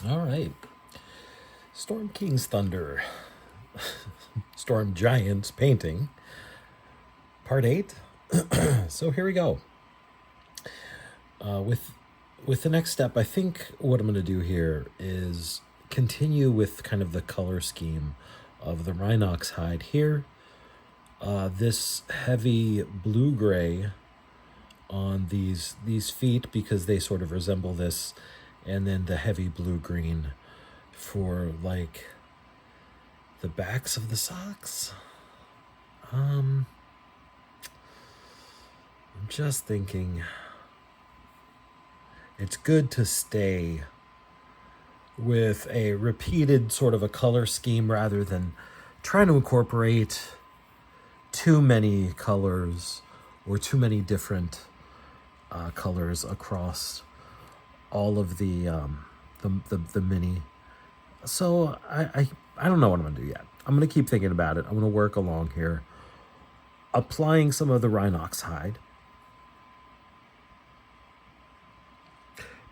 All right. Storm King's Thunder. Storm Giants painting. Part 8. So here we go. With the next step, I think what I'm going to do here is continue with kind of the color scheme of the Rhinox hide here. This heavy blue-gray on these feet because they sort of resemble this, and then the heavy blue-green for like the backs of the socks. I'm just thinking it's good to stay with a repeated sort of a color scheme rather than trying to incorporate too many colors or too many different colors across all of the mini. So I don't know what I'm going to do yet. I'm going to keep thinking about it. I'm going to work along here, applying some of the Rhinox hide.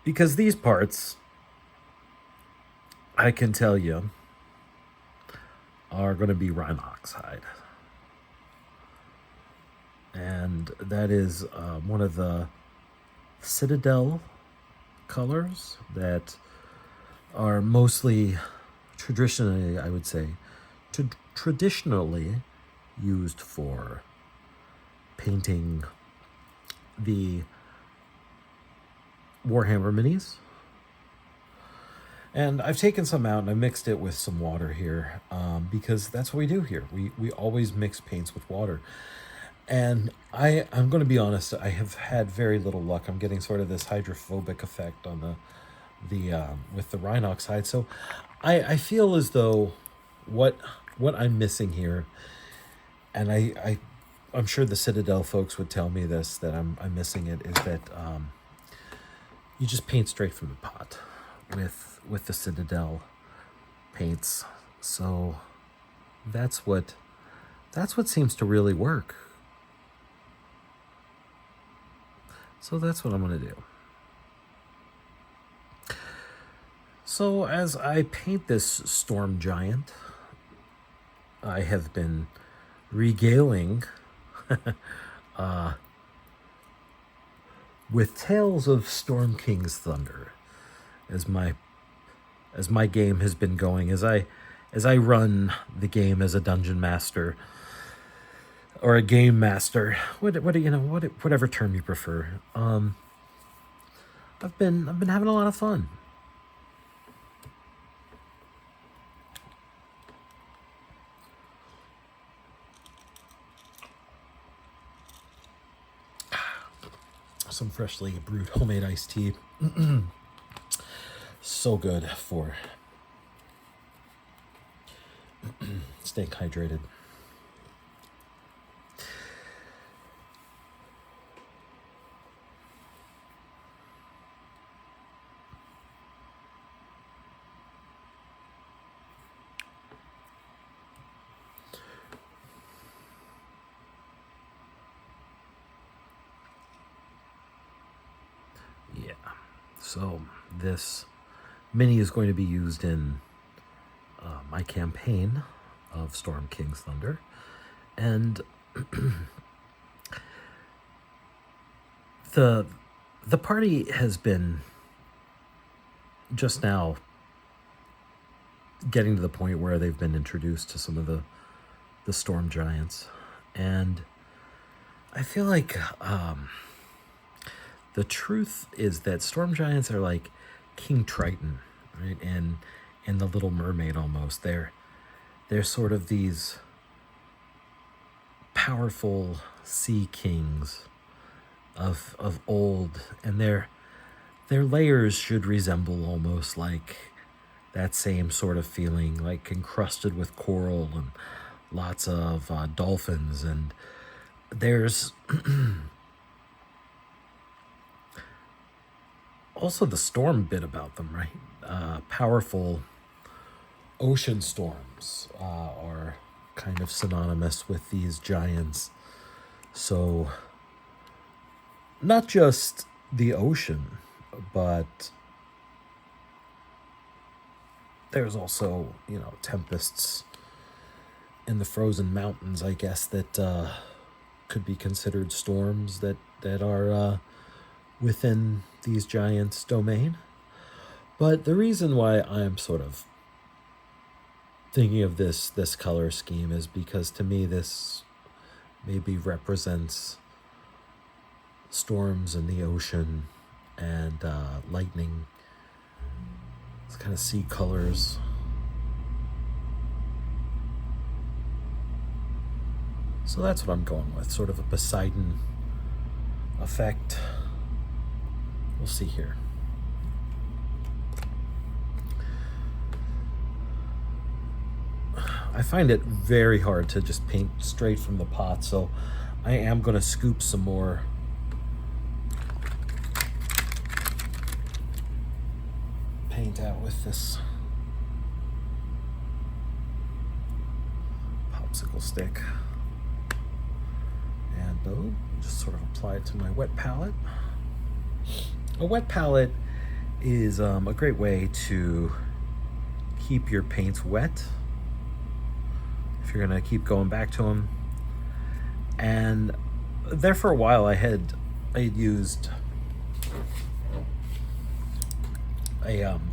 Because these parts, I can tell you, are going to be Rhinox hide. And that is one of the Citadel colors that are mostly traditionally, I would say, traditionally used for painting the Warhammer minis. And I've taken some out and I mixed it with some water here because that's what we do here. We always mix paints with water. And I'm going to be honest, I have had very little luck. I'm getting sort of this hydrophobic effect on the with the Rhinox hide. So I feel as though what I'm missing here, and I'm sure the Citadel folks would tell me this, that I'm missing it, is that you just paint straight from the pot with the Citadel paints. So that's what seems to really work. So that's what I'm going to do. So as I paint this Storm Giant, I have been regaling with tales of Storm King's Thunder as my game has been going, as I run the game as a dungeon master or a game master, whatever term you prefer. I've been having a lot of fun. Some freshly brewed homemade iced tea. So good for staying hydrated. Yeah. So this mini is going to be used in my campaign of Storm King's Thunder. And the party has been just now getting to the point where they've been introduced to some of the Storm Giants. And I feel like the truth is that Storm Giants are like King Triton, right? And the Little Mermaid almost. They're sort of these powerful sea kings of old, and their layers should resemble almost like that same sort of feeling, like encrusted with coral and lots of dolphins. And there's also the storm bit about them, right? Powerful ocean storms are kind of synonymous with these giants. So not just the ocean, but there's also, tempests in the frozen mountains, I guess, that could be considered storms that are within these giants' domain. But the reason why I'm sort of thinking of this color scheme is because to me this maybe represents storms in the ocean and lightning. It's kind of sea colors. So that's what I'm going with, sort of a Poseidon effect. We'll see here. I find it very hard to just paint straight from the pot, so I am going to scoop some more paint out with this popsicle stick. And boom, just sort of apply it to my wet palette. A wet palette is a great way to keep your paints wet if you're going to keep going back to them. And there for a while I had used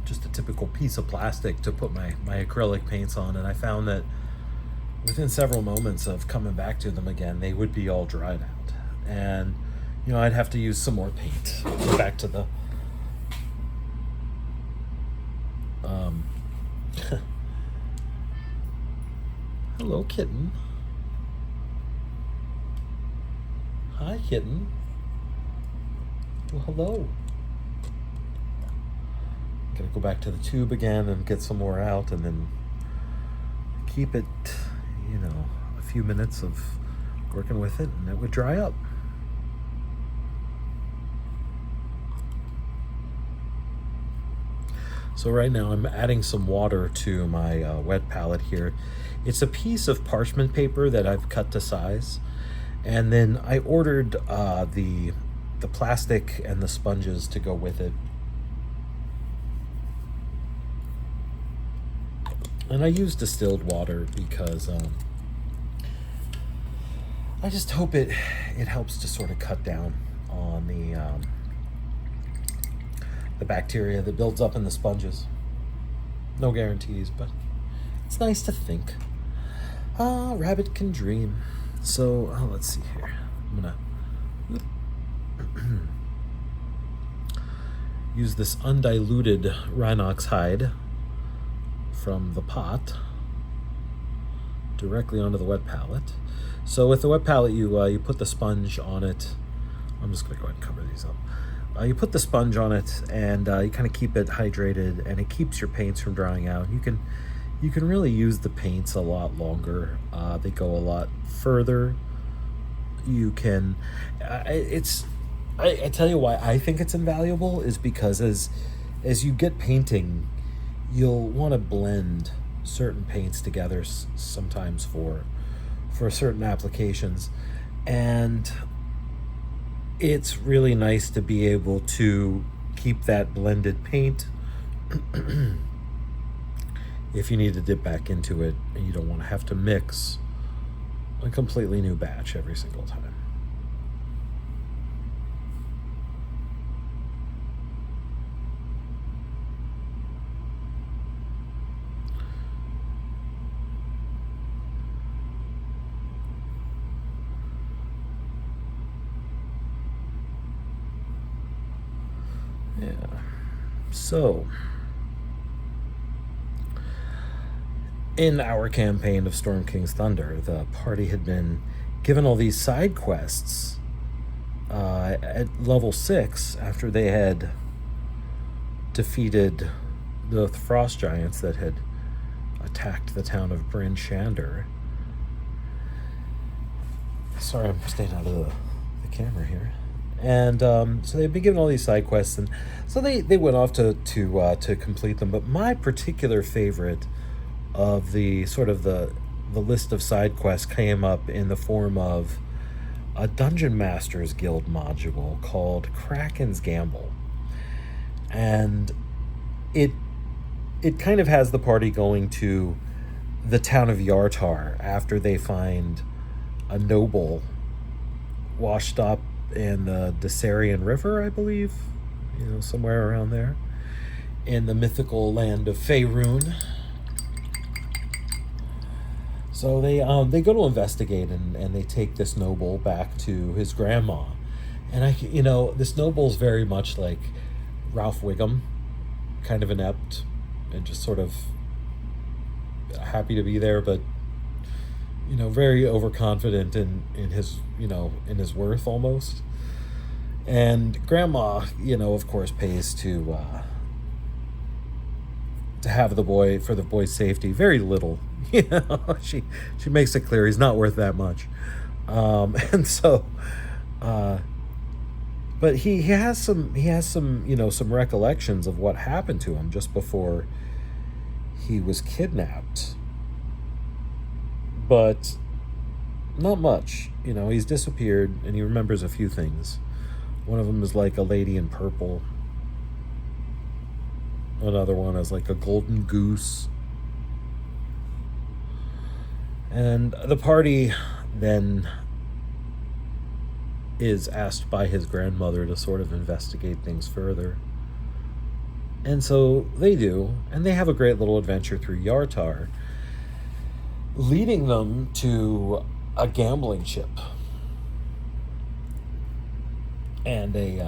just a typical piece of plastic to put my acrylic paints on, and I found that within several moments of coming back to them again, they would be all dried out. And, I'd have to use some more paint. Go back to the hello, kitten. Hi, kitten. Well, hello. Gonna go back to the tube again and get some more out, and then keep it, a few minutes of working with it, and it would dry up. So right now I'm adding some water to my wet palette here. It's a piece of parchment paper that I've cut to size, and then I ordered the plastic and the sponges to go with it. And I use distilled water because I just hope it helps to sort of cut down on the bacteria that builds up in the sponges. No guarantees, but it's nice to think. Rabbit can dream. So let's see here. I'm gonna use this undiluted Rhinox hide from the pot directly onto the wet palette. So with the wet palette, you put the sponge on it. I'm just going to go ahead and cover these up. You put the sponge on it, and you kind of keep it hydrated, and it keeps your paints from drying out. You can really use the paints a lot longer. They go a lot further. You can. I tell you why I think it's invaluable is because as you get painting, you'll want to blend certain paints together sometimes for certain applications, and it's really nice to be able to keep that blended paint if you need to dip back into it and you don't want to have to mix a completely new batch every single time. Yeah. So, in our campaign of Storm King's Thunder, the party had been given all these side quests at level 6 after they had defeated the frost giants that had attacked the town of Bryn Shander. Sorry, I'm staying out of the camera here. And so they've been given all these side quests, and so they went off to complete them. But my particular favorite of the sort of the list of side quests came up in the form of a Dungeon Masters Guild module called Kraken's Gamble, and it it kind of has the party going to the town of Yartar after they find a noble washed up in the Desarian River, I believe, somewhere around there, in the mythical land of Faerun. So they go to investigate, and they take this noble back to his grandma, and this noble's very much like Ralph Wiggum, kind of inept, and just sort of happy to be there, but very overconfident in his in his worth almost. And grandma, of course, pays to have the boy, for the boy's safety, very little. She makes it clear he's not worth that much, and so, but he has some some recollections of what happened to him just before he was kidnapped, but not much. He's disappeared, and he remembers a few things. One of them is like a lady in purple. Another one is like a golden goose. And the party then is asked by his grandmother to sort of investigate things further. And so they do, and they have a great little adventure through Yartar, leading them to a gambling ship. And they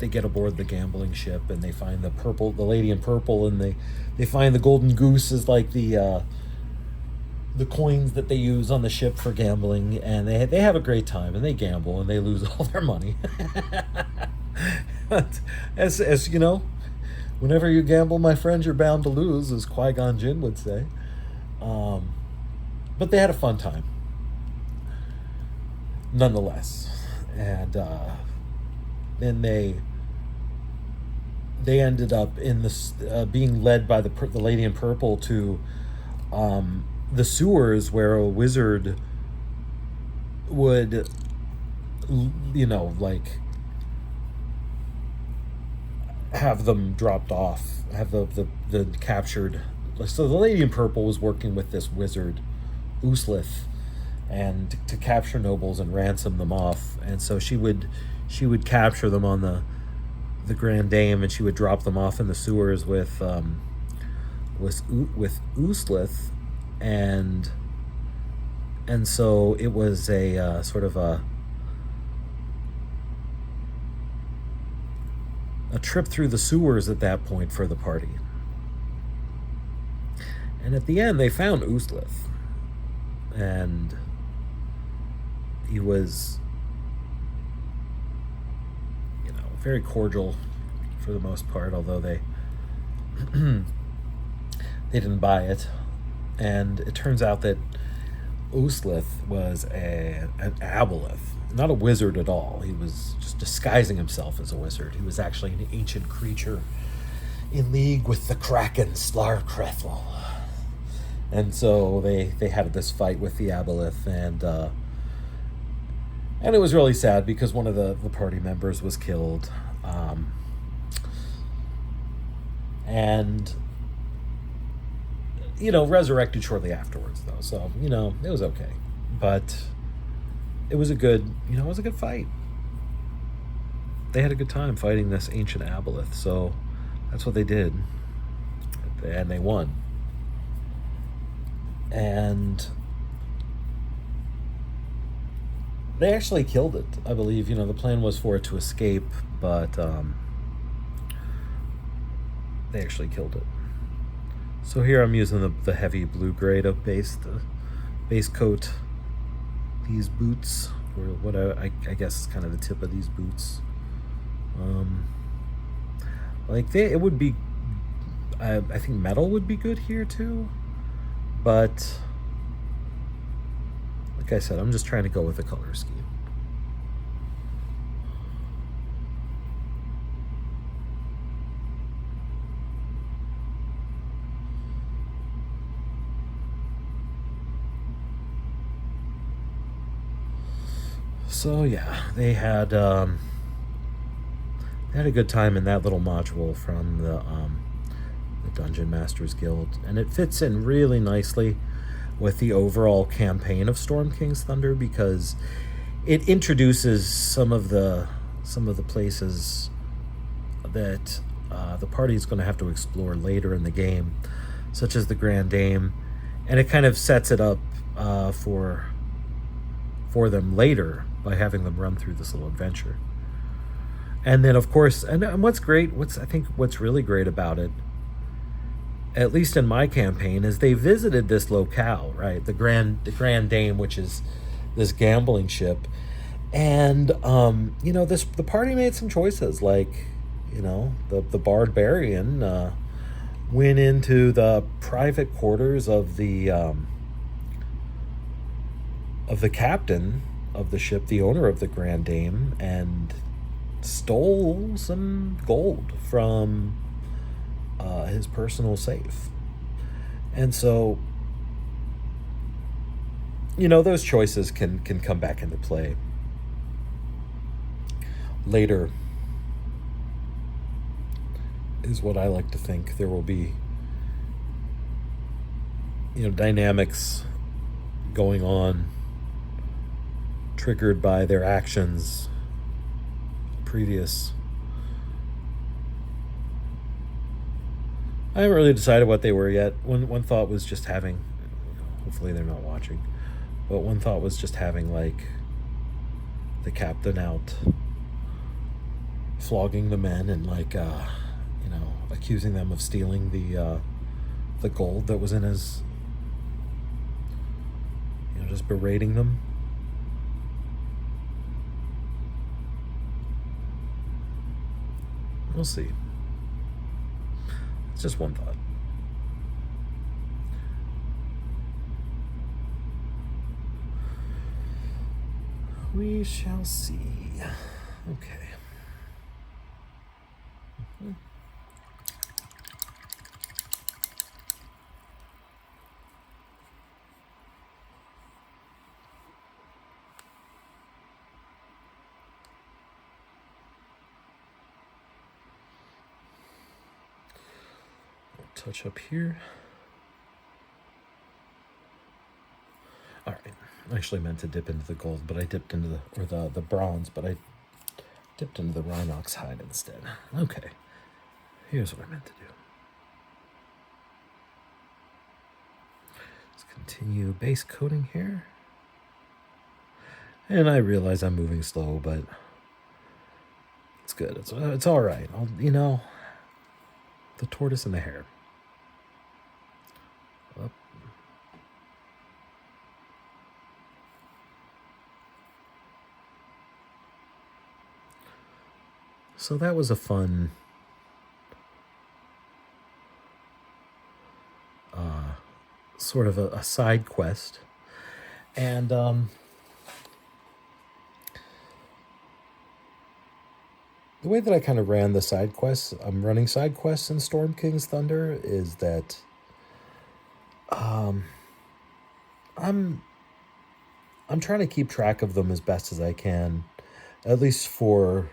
get aboard the gambling ship, and they find the lady in purple, and they find the golden goose is like the coins that they use on the ship for gambling, and they have a great time, and they gamble, and they lose all their money. as you know, whenever you gamble, my friend, you're bound to lose, as Qui-Gon Jinn would say. But they had a fun time, nonetheless, and then they ended up in this being led by the lady in purple to the sewers, where a wizard would like have them dropped off, have the captured. So the lady in purple was working with this wizard Uslith, and to capture nobles and ransom them off. And so she would capture them on the Grand Dame, and she would drop them off in the sewers with Uslith, and so it was a sort of a trip through the sewers at that point for the party. And at the end, they found Uslith, and he was, very cordial for the most part, although they didn't buy it. And it turns out that Uslith was an aboleth, not a wizard at all. He was just disguising himself as a wizard. He was actually an ancient creature in league with the Kraken Slarkrethel. And so they had this fight with the aboleth, and it was really sad because one of the party members was killed. And resurrected shortly afterwards, though. So, it was okay. But it was a good fight. They had a good time fighting this ancient aboleth. So that's what they did. And they won. And they actually killed it, I believe. The plan was for it to escape, but they actually killed it. So here I'm using the heavy blue grade of base coat. These boots, or what I guess is kind of the tip of these boots. It would be, I think metal would be good here too, but like I said, I'm just trying to go with the color scheme. So yeah, they had a good time in that little module from the the Dungeon Masters Guild, and it fits in really nicely with the overall campaign of Storm King's Thunder because it introduces some of the places that the party is going to have to explore later in the game, such as the Grand Dame, and it kind of sets it up for them later by having them run through this little adventure. And then, of course, and what's really great about it, at least in my campaign, is they visited this locale, right? The Grand Dame, which is this gambling ship, and the party made some choices, like the barbarian went into the private quarters of the captain of the ship, the owner of the Grand Dame, and stole some gold from his personal safe. And so, those choices can come back into play later, is what I like to think. There will be, dynamics going on triggered by their actions previous. I haven't really decided what they were yet. One thought was just having, hopefully they're not watching, but one thought was just having like the captain out flogging the men and accusing them of stealing the gold that was in his, just berating them. We'll see. It's just one thought. We shall see. Okay. Touch up here. All right. I actually meant to dip into the gold, but I dipped into the bronze, but I dipped into the Rhinox hide instead. Okay. Here's what I meant to do. Let's continue base coating here. And I realize I'm moving slow, but it's good. It's all right. The tortoise and the hare. Up. So that was a fun sort of a side quest. And the way that I kind of ran the side quests, I'm running side quests in Storm King's Thunder, is that I'm trying to keep track of them as best as I can, at least for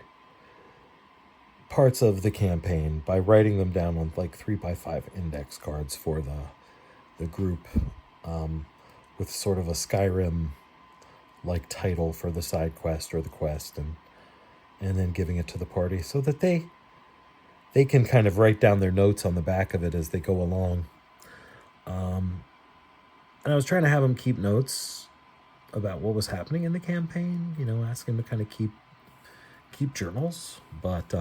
parts of the campaign, by writing them down on like 3x5 index cards for the group, with sort of a Skyrim like title for the side quest or the quest, and then giving it to the party so that they can kind of write down their notes on the back of it as they go along. And I was trying to have them keep notes about what was happening in the campaign, ask them to kind of keep journals, but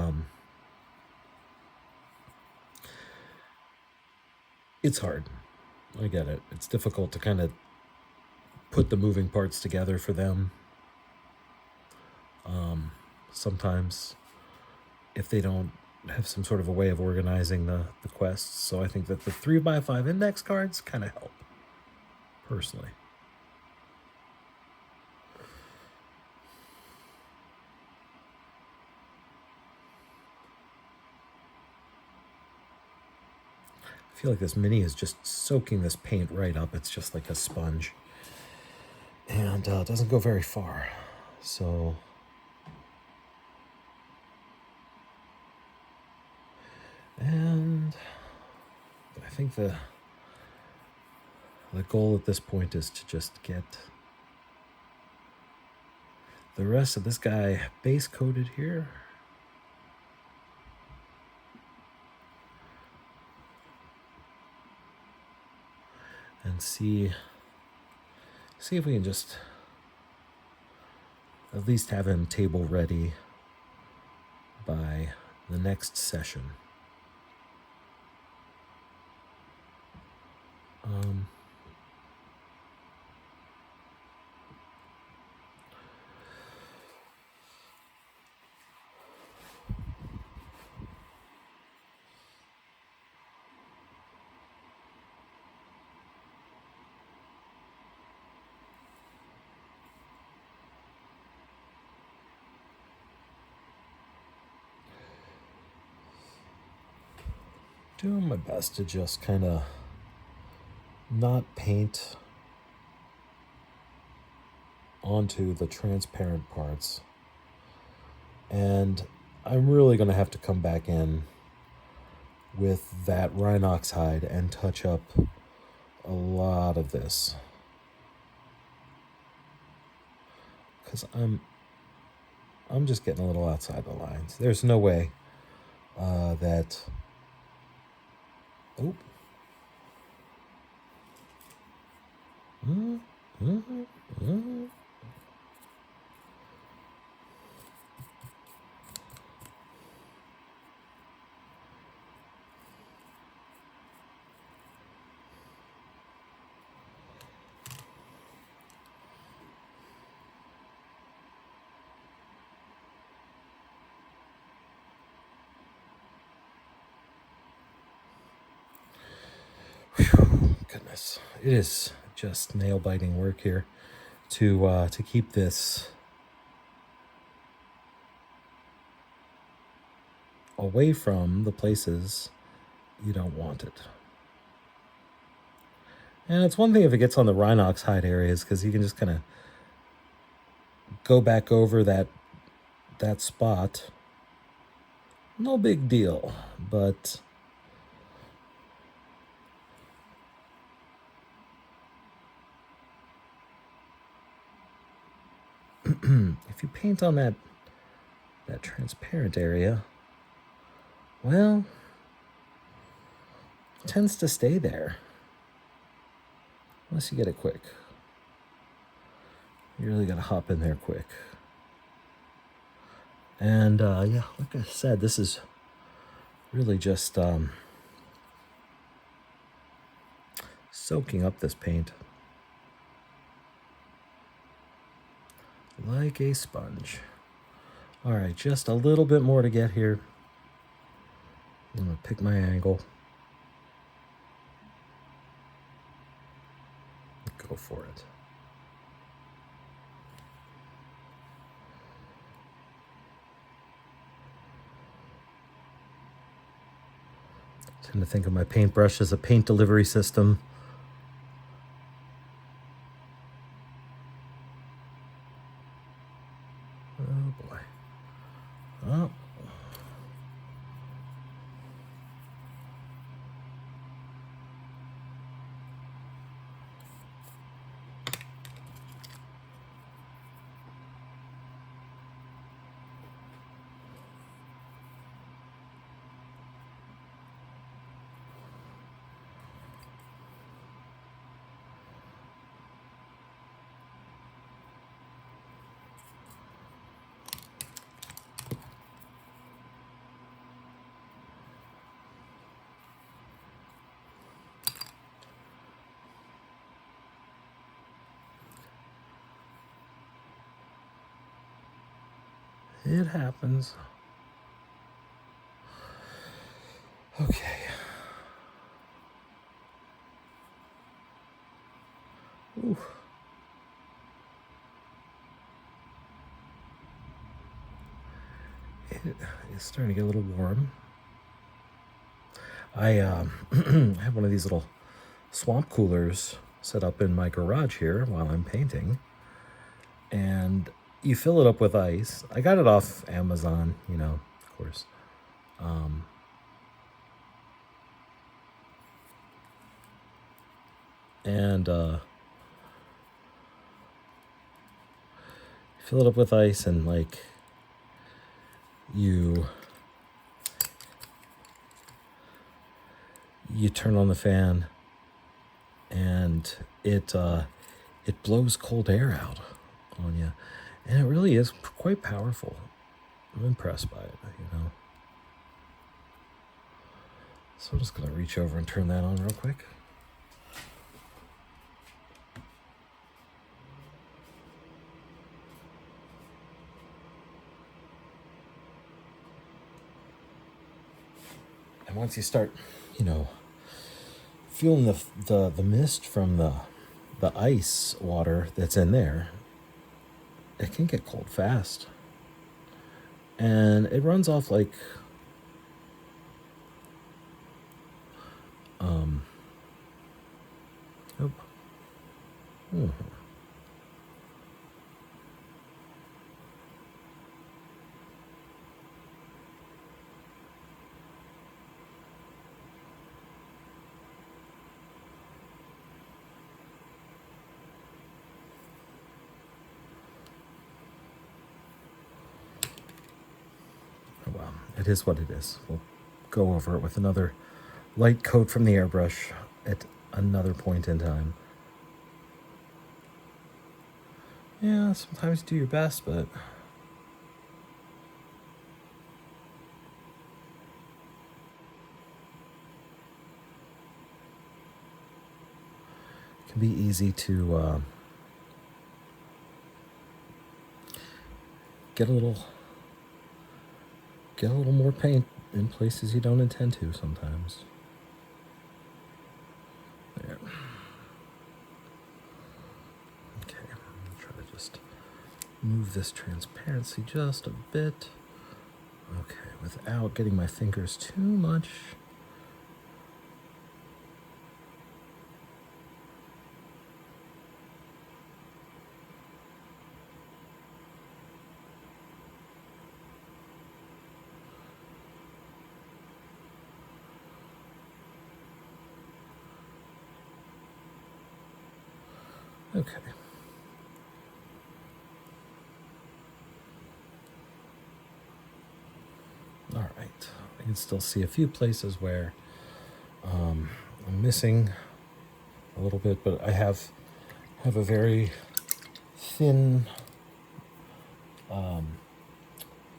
it's hard. I get it. It's difficult to kind of put the moving parts together for them. Sometimes if they don't have some sort of a way of organizing the quests. So I think that the 3x5 index cards kind of help, personally. I feel like this mini is just soaking this paint right up. It's just like a sponge. And it doesn't go very far. So and think the goal at this point is to just get the rest of this guy base coated here. And see if we can just at least have him table ready by the next session. Doing my best to just kind of not paint onto the transparent parts. And I'm really going to have to come back in with that Rhinox hide and touch up a lot of this. Because I'm just getting a little outside the lines. There's no way that... Oh. Goodness, it is just nail-biting work here to keep this away from the places you don't want it. And it's one thing if it gets on the Rhinox hide areas, because you can just kind of go back over that spot. No big deal, but if you paint on that transparent area, well, it tends to stay there. Unless you get it quick. You really got to hop in there quick. And yeah, like I said, this is really just soaking up this paint like a sponge. All right, just a little bit more to get here. I'm gonna pick my angle. Go for it. I tend to think of my paintbrush as a paint delivery system. Oh boy. Oh. It happens. Okay. Ooh. It's starting to get a little warm. I have one of these little swamp coolers set up in my garage here while I'm painting. And you fill it up with ice. I got it off Amazon, you know, of course. and fill it up with ice, and like you turn on the fan, and it blows cold air out on you, and it really is quite powerful. I'm impressed by it, you know. So I'm just gonna reach over and turn that on real quick. And once you start, you know, feeling the mist from the ice water that's in there, it can get cold fast. And it runs off like oh. Hmm. Well, it is what it is. We'll go over it with another light coat from the airbrush at another point in time. Yeah, sometimes do your best, but it can be easy to get a little more paint in places you don't intend to sometimes. There. Okay, I'm gonna try to just move this transparency just a bit. Okay, without getting my fingers too much. Okay. All right. I can still see a few places where I'm missing a little bit, but I have a very thin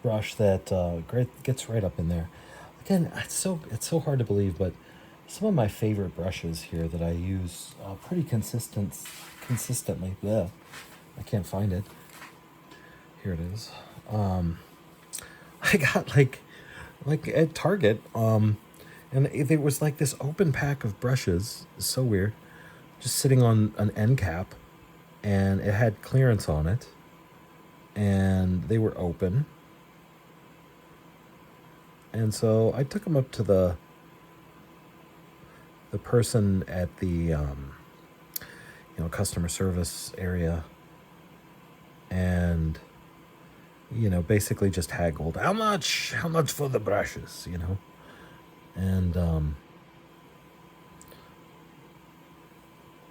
brush that gets right up in there. Again, it's so hard to believe, but some of my favorite brushes here that I use pretty consistently. Bleh, I can't find it. Here it is. I got like at Target, and there was like this open pack of brushes. It's so weird, just sitting on an end cap, and it had clearance on it, and they were open. And so I took them up to the person at the customer service area, and basically just haggled how much for the brushes,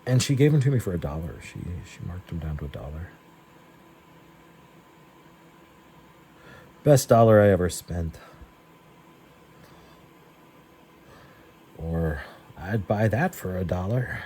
and she gave them to me for $1. She marked them down to $1. Best dollar I ever spent. Or I'd buy that for $1.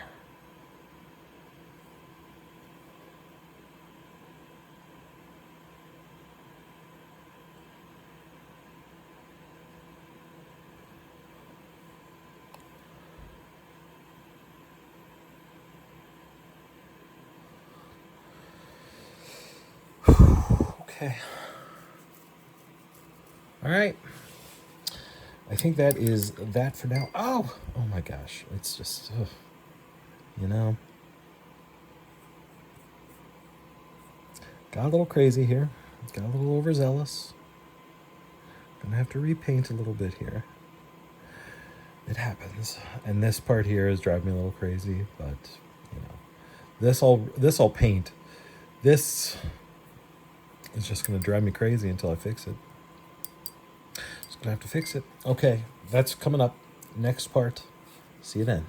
Okay. All right. I think that is that for now. Oh my gosh. It's just, got a little crazy here. Got a little overzealous. Gonna have to repaint a little bit here. It happens. And this part here is driving me a little crazy, but, this all paint. This is just gonna drive me crazy until I fix it. Just gonna have to fix it. Okay, that's coming up. Next part. See you then.